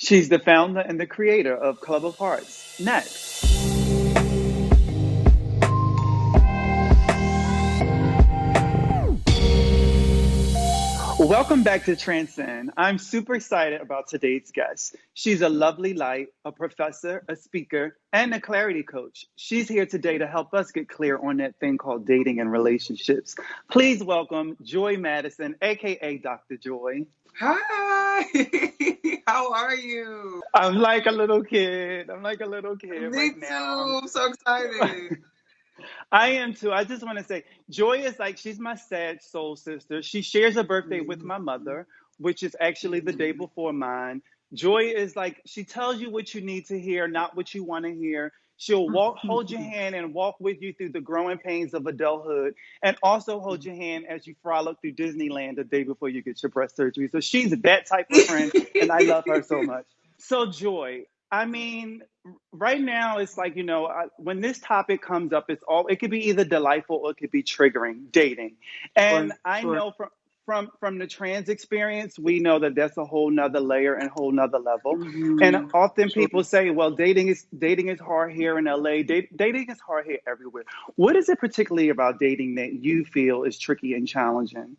She's the founder and the creator of Club of Hearts. Next. Welcome back to Transcend. I'm super excited about today's guest. She's a lovely light, a professor, a speaker, and a clarity coach. She's here today to help us get clear on that thing called dating and relationships. Please welcome Joi Madison, aka Dr. Joy. Hi, how are you? I'm like a little kid. I'm like a little kid Me right too. now. I'm so excited. I am too. I just want to say, Joy is like, she's my sad soul sister. She shares a birthday with my mother, which is actually the day before mine. Joy is like, she tells you what you need to hear, not what you want to hear. She'll hold your hand and walk with you through the growing pains of adulthood, and also hold your hand as you frolic through Disneyland the day before you get your breast surgery. So she's that type of friend, and I love her so much. So, Joy, I mean, right now it's like, when this topic comes up, it could be either delightful or it could be triggering, dating. And For I sure. know from the trans experience, we know that that's a whole nother layer and whole nother level. And often Sure. people say, well, dating is hard here in LA. Dating is hard here everywhere. What is it particularly about dating that you feel is tricky and challenging?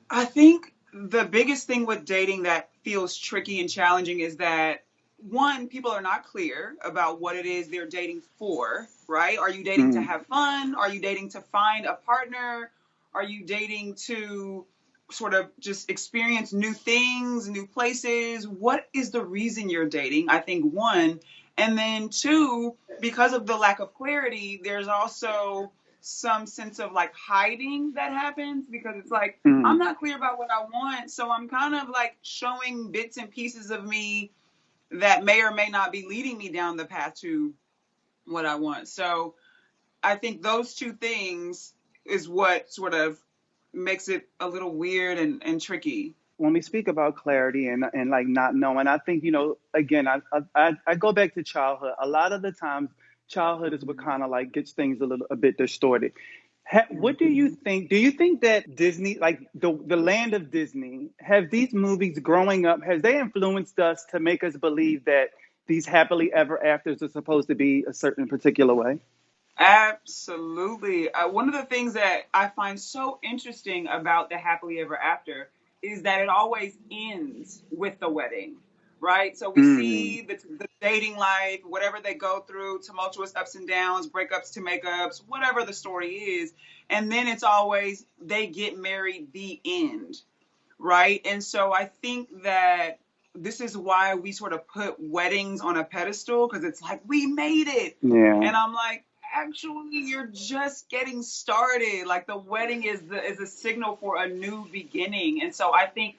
I think the biggest thing with dating that feels tricky and challenging is that one, people are not clear about what it is they're dating for, right? Are you dating to Mm, have fun? Are you dating to find a partner? Are you dating to sort of just experience new things, new places? What is the reason you're dating? I think one. And then two, because of the lack of clarity, there's also some sense of like hiding that happens because it's like, I'm mm. not clear about what I want. So I'm kind of like showing bits and pieces of me that may or may not be leading me down the path to what I want. So I think those two things is what sort of makes it a little weird and tricky. When we speak about clarity and like not knowing, I think, again, I go back to childhood. A lot of the times, childhood is what kind of like gets things a bit distorted. What do you think? Do you think that Disney, like the land of Disney, have these movies growing up, has they influenced us to make us believe that these happily ever afters are supposed to be a certain particular way? Absolutely. One of the things that I find so interesting about the happily ever after is that it always ends with the wedding, right? So we Mm, see the dating life, whatever they go through, tumultuous ups and downs, breakups to makeups, whatever the story is. And then it's always they get married, the end, right? And so I think that this is why we sort of put weddings on a pedestal because it's like, we made it. yeah. And I'm like, actually, you're just getting started. Like the wedding is a signal for a new beginning. And so I think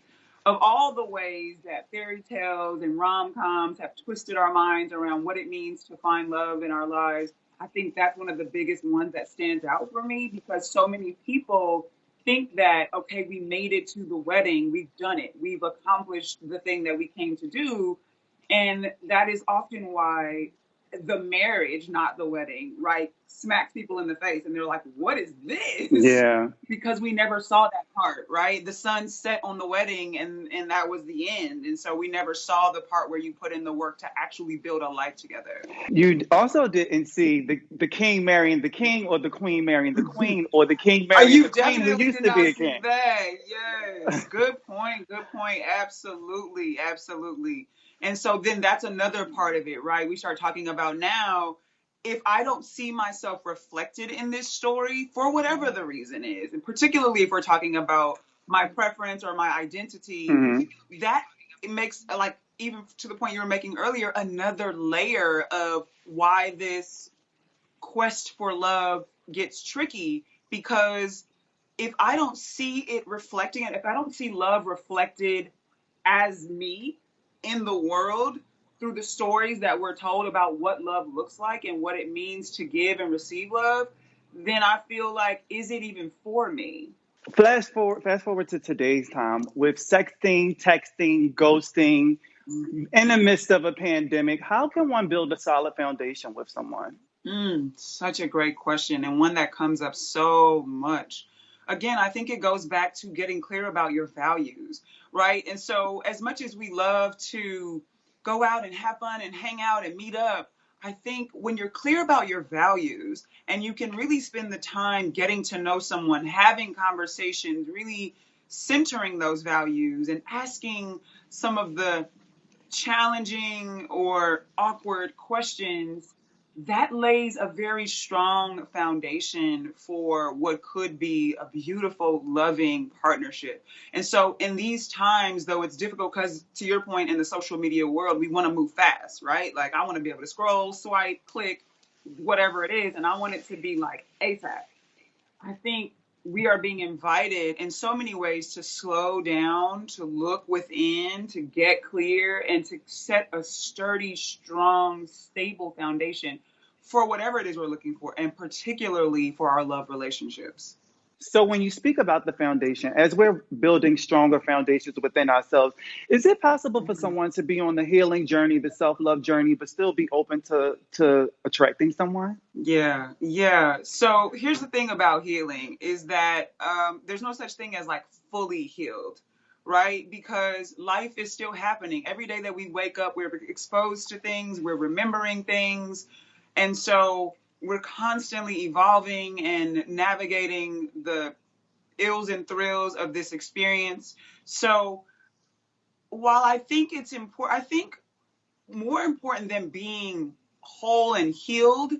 of all the ways that fairy tales and rom-coms have twisted our minds around what it means to find love in our lives, I think that's one of the biggest ones that stands out for me because so many people think that, okay, we made it to the wedding, we've done it, we've accomplished the thing that we came to do. And that is often why the marriage, not the wedding, right, smacks people in the face and they're like, what is this? Yeah. Because we never saw that part, right? The sun set on the wedding and that was the end. And so we never saw the part where you put in the work to actually build a life together. You also didn't see the king marrying the king or the queen marrying the queen or the king Oh, marrying the you queen who definitely used did to be not a see king. that. Yes. Good point. Good point. Absolutely. Absolutely. And so then that's another part of it, right? We start talking about now, if I don't see myself reflected in this story for whatever the reason is, and particularly if we're talking about my preference or my identity, Hmm. that it makes like even to the point you were making earlier, another layer of why this quest for love gets tricky because if I don't see it reflecting it, if I don't see love reflected as me in the world through the stories that we're told about what love looks like and what it means to give and receive love, then I feel like, is it even for me? Fast forward to today's time with sexting, texting, ghosting in the midst of a pandemic. How can one build a solid foundation with someone? Such a great question, and one that comes up so much. Again, I think it goes back to getting clear about your values, right? And so, as much as we love to go out and have fun and hang out and meet up. I think when you're clear about your values and you can really spend the time getting to know someone, having conversations, really centering those values and asking some of the challenging or awkward questions, that lays a very strong foundation for what could be a beautiful, loving partnership. And so, in these times, though it's difficult, because to your point, in the social media world, we want to move fast, right? Like, I want to be able to scroll, swipe, click, whatever it is, and I want it to be like ASAP. I think we are being invited in so many ways to slow down, to look within, to get clear, and to set a sturdy, strong, stable foundation for whatever it is we're looking for, and particularly for our love relationships. So when you speak about the foundation, as we're building stronger foundations within ourselves, is it possible for Mhm. someone to be on the healing journey, the self-love journey, but still be open to attracting someone? Yeah, yeah. So here's the thing about healing is that there's no such thing as like fully healed, right? Because life is still happening. Every day that we wake up, we're exposed to things, we're remembering things. And so we're constantly evolving and navigating the ills and thrills of this experience. So while I think it's important, I think more important than being whole and healed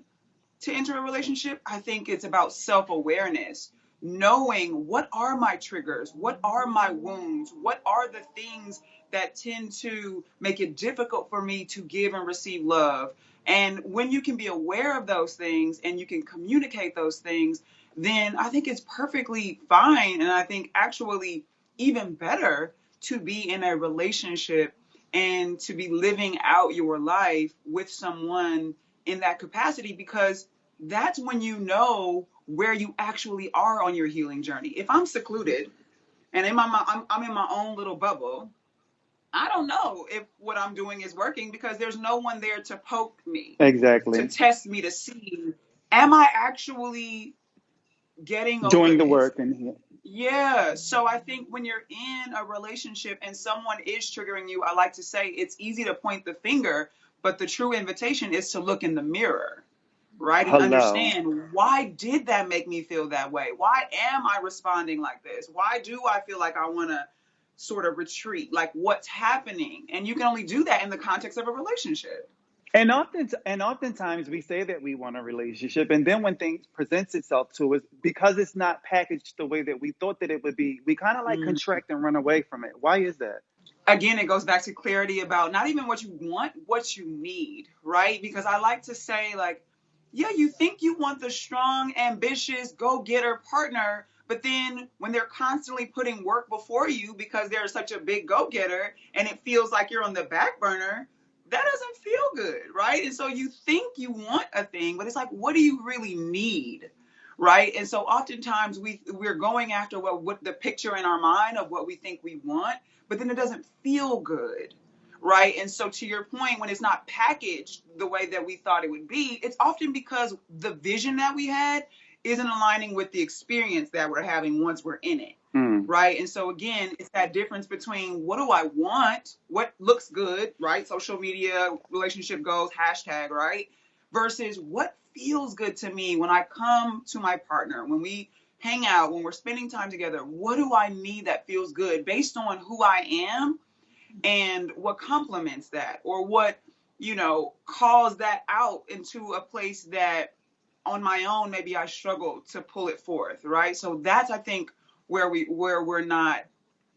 to enter a relationship, I think it's about self awareness, knowing what are my triggers, what are my wounds, what are the things that tend to make it difficult for me to give and receive love. And when you can be aware of those things and you can communicate those things, then I think it's perfectly fine. And I think actually even better to be in a relationship and to be living out your life with someone in that capacity, because that's when you know where you actually are on your healing journey. If I'm secluded and I'm in my own little bubble, I don't know if what I'm doing is working because there's no one there to poke me, to Exactly. test me, to see, am I actually getting over Doing the this? work and Yeah. So I think when you're in a relationship and someone is triggering you, I like to say it's easy to point the finger, but the true invitation is to look in the mirror, right? And hello. understand, why did that make me feel that way? Why am I responding like this? Why do I feel like I want to sort of retreat? Like, what's happening? And you can only do that in the context of a relationship. And oftentimes we say that we want a relationship, and then when things presents itself to us, because it's not packaged the way that we thought that it would be, we kind of like Mm. contract and run away from it. Why is that? Again, it goes back to clarity about not even what you want, what you need, right? Because I like to say, like, yeah, you think you want the strong, ambitious, go getter partner, but then when they're constantly putting work before you because they're such a big go getter and it feels like you're on the back burner, that doesn't feel good, right? And so you think you want a thing, but it's like, what do you really need? Right. And so oftentimes we're going after what the picture in our mind of what we think we want, but then it doesn't feel good. Right. And so to your point, when it's not packaged the way that we thought it would be, it's often because the vision that we had isn't aligning with the experience that we're having once we're in it. Mm. Right. And so again, it's that difference between what do I want, what looks good, right? Social media, relationship goals, hashtag, right? Versus what feels good to me when I come to my partner, when we hang out, when we're spending time together. What do I need that feels good based on who I am and what complements that, or what, calls that out into a place that on my own maybe I struggle to pull it forth, right? So that's, I think, where we're not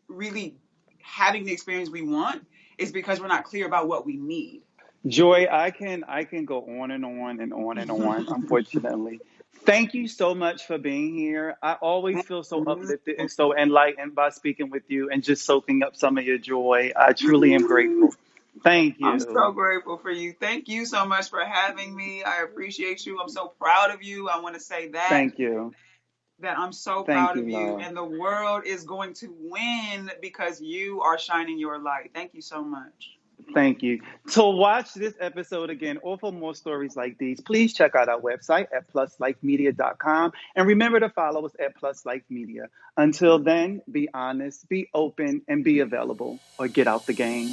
really having the experience we want, is because we're not clear about what we need. Joy, I can go on and on and on and on, unfortunately. Thank you so much for being here. I always feel so uplifted and so enlightened by speaking with you and just soaking up some of your joy. I truly am grateful. Thank I'm you. so grateful for you. Thank you so much for having me. I appreciate you. I'm so proud of you. I want to say Thank you. that I'm so Thank proud you, of you, love. and the world is going to win because you are shining your light. Thank you so much. Thank you. To watch this episode again or for more stories like these, please check out our website at pluslifemedia.com and remember to follow us at Plus Life Media. Until then, be honest, be open, and be available, or get out the game.